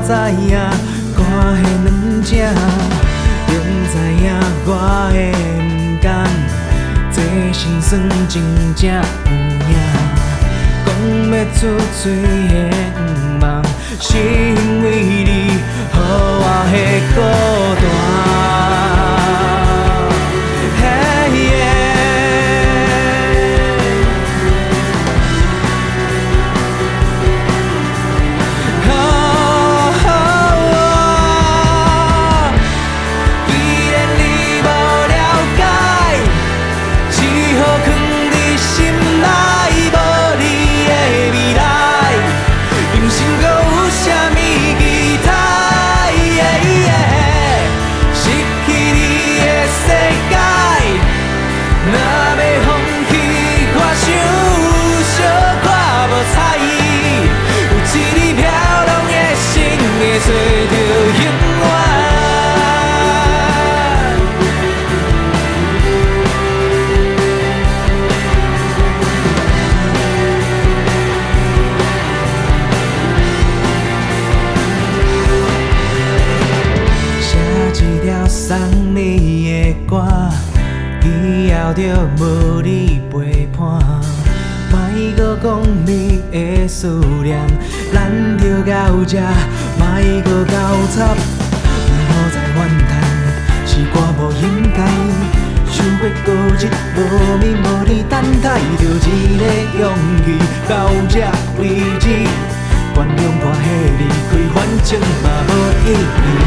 知影歌的软正，拢知影我的不甘，这心酸真正有影。讲要出嘴的不茫，是因为你，予我迄孤单。送你的歌，以后就无你陪伴。莫搁讲你的思念，咱就到这，莫搁交叉。不好再怨叹，是我无应该，想要过一无眠无你等待，就一个勇气到这为止。原谅我的离开，反正嘛无意义。